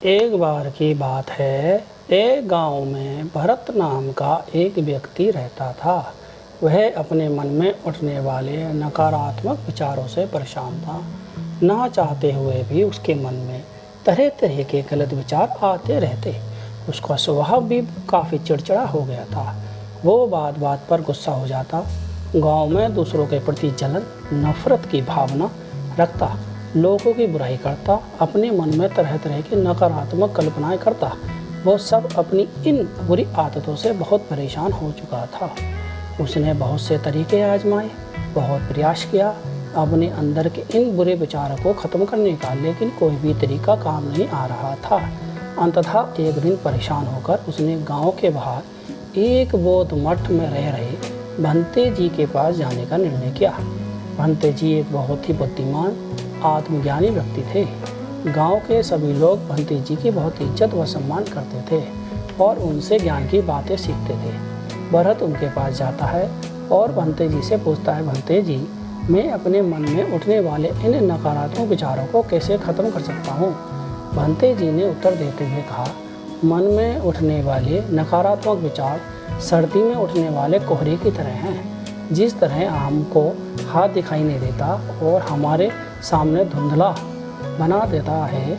एक बार की बात है, एक गांव में भरत नाम का एक व्यक्ति रहता था। वह अपने मन में उठने वाले नकारात्मक विचारों से परेशान था। ना चाहते हुए भी उसके मन में तरह तरह के गलत विचार आते रहते। उसका स्वभाव भी काफ़ी चिड़चिड़ा हो गया था। वो बात बात पर गुस्सा हो जाता, गांव में दूसरों के प्रति जलन नफरत की भावना रखता, लोगों की बुराई करता, अपने मन में तरह तरह की नकारात्मक कल्पनाएं करता। वो सब अपनी इन बुरी आदतों से बहुत परेशान हो चुका था। उसने बहुत से तरीके आजमाए, बहुत प्रयास किया अपने अंदर के इन बुरे विचारों को ख़त्म करने का, लेकिन कोई भी तरीका काम नहीं आ रहा था। अंततः एक दिन परेशान होकर उसने गांव के बाहर एक बौद्ध मठ में रह रहे भंते जी के पास जाने का निर्णय किया। भंते जी एक बहुत ही बुद्धिमान आत्मज्ञानी व्यक्ति थे। गांव के सभी लोग भंते जी की बहुत इज्जत व सम्मान करते थे और उनसे ज्ञान की बातें सीखते थे। भरत उनके पास जाता है और भंते जी से पूछता है, भंते जी, मैं अपने मन में उठने वाले इन नकारात्मक विचारों को कैसे ख़त्म कर सकता हूँ? भंते जी ने उत्तर देते हुए कहा, मन में उठने वाले नकारात्मक विचार सर्दी में उठने वाले कोहरे की तरह हैं। जिस तरह आम को हाथ दिखाई नहीं देता और हमारे सामने धुंधला बना देता है,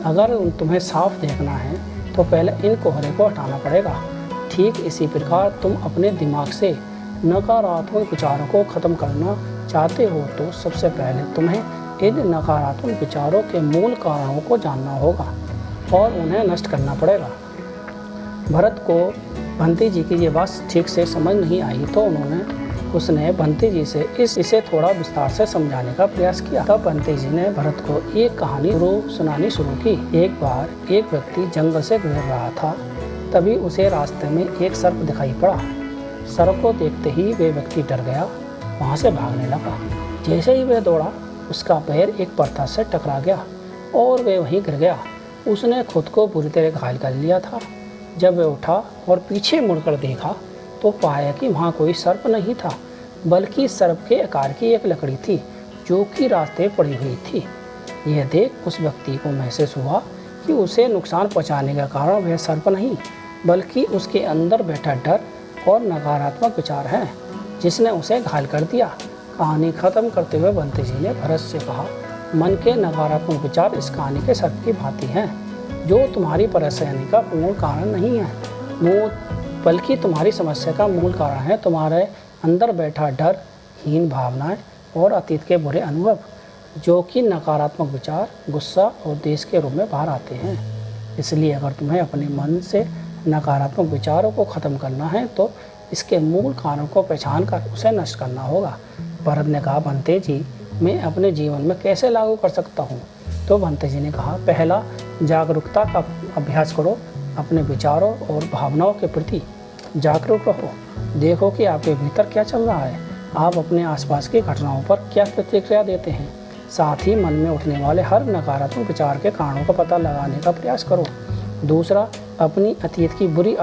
अगर तुम्हें साफ देखना है तो पहले इन कोहरे को हटाना पड़ेगा। ठीक इसी प्रकार तुम अपने दिमाग से नकारात्मक विचारों को ख़त्म करना चाहते हो तो सबसे पहले तुम्हें इन नकारात्मक विचारों के मूल कारणों को जानना होगा और उन्हें नष्ट करना पड़ेगा। भरत को भंते जी की ये बात ठीक से समझ नहीं आई तो उसने भंते जी से इसे थोड़ा विस्तार से समझाने का प्रयास किया। तब भंते जी ने भरत को एक कहानी सुनानी शुरू की। एक बार एक व्यक्ति जंगल से गुजर रहा था, तभी उसे रास्ते में एक सर्प दिखाई पड़ा। सर्प को देखते ही वे व्यक्ति डर गया, वहाँ से भागने लगा। जैसे ही वह दौड़ा, उसका पैर एक पत्थर से टकरा गया और वह वहीं गिर गया। उसने खुद को बुरी तरह घायल कर लिया था। जब वह उठा और पीछे मुड़कर देखा तो पाया कि वहाँ कोई सर्प नहीं था, बल्कि सर्प के आकार की एक लकड़ी थी जो कि रास्ते पड़ी हुई थी। यह देख उस व्यक्ति को महसूस हुआ कि उसे नुकसान पहुँचाने का कारण वह सर्प नहीं, बल्कि उसके अंदर बैठा डर और नकारात्मक विचार है, जिसने उसे घायल कर दिया। कहानी ख़त्म करते हुए भंते जी ने भरत से कहा, मन के नकारात्मक विचार इस कहानी के सर्प की भांति हैं, जो तुम्हारी परेशानी का मूल कारण नहीं है, बल्कि तुम्हारी समस्या का मूल कारण है तुम्हारे अंदर बैठा डर, हीन भावनाएं और अतीत के बुरे अनुभव, जो कि नकारात्मक विचार, गुस्सा और द्वेष के रूप में बाहर आते हैं। इसलिए अगर तुम्हें अपने मन से नकारात्मक विचारों को ख़त्म करना है तो इसके मूल कारणों को पहचान कर उसे नष्ट करना होगा। भरत ने कहा, भंते जी, मैं अपने जीवन में कैसे लागू कर सकता हूँ? तो भंते जी ने कहा, पहला, जागरूकता का अभ्यास करो। अपने विचारों और भावनाओं के प्रति जागरूक रहो। देखो कि आपके भीतर क्या चल रहा है, आप अपने आसपास की घटनाओं पर क्या प्रतिक्रिया देते हैं। साथ ही मन में उठने वाले हर नकारात्मक विचार के कारणों का पता लगाने का प्रयास करो। दूसरा, अपनी अतीत की बुरी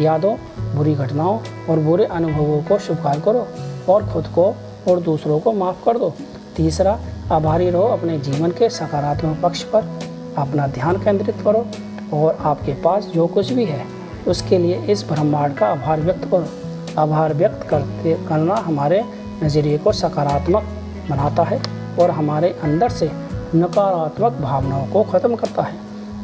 यादों, बुरी घटनाओं और बुरे अनुभवों को स्वीकार करो और खुद को और दूसरों को माफ़ कर दो। तीसरा, आभारी रहो। अपने जीवन के सकारात्मक पक्ष पर अपना ध्यान केंद्रित करो और आपके पास जो कुछ भी है उसके लिए इस ब्रह्मांड का आभार व्यक्त करो। आभार व्यक्त करना हमारे नज़रिए को सकारात्मक बनाता है और हमारे अंदर से नकारात्मक भावनाओं को ख़त्म करता है।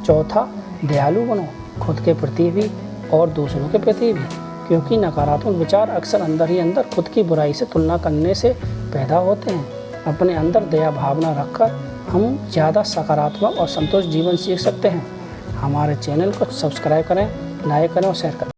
चौथा, दयालु बनो, खुद के प्रति भी और दूसरों के प्रति भी, क्योंकि नकारात्मक विचार अक्सर अंदर ही अंदर खुद की बुराई से तुलना करने से पैदा होते हैं। अपने अंदर दया भावना रखकर हम ज़्यादा सकारात्मक और संतुष्ट जीवन सीख सकते हैं। हमारे चैनल को सब्सक्राइब करें, लाइक करें और शेयर करें।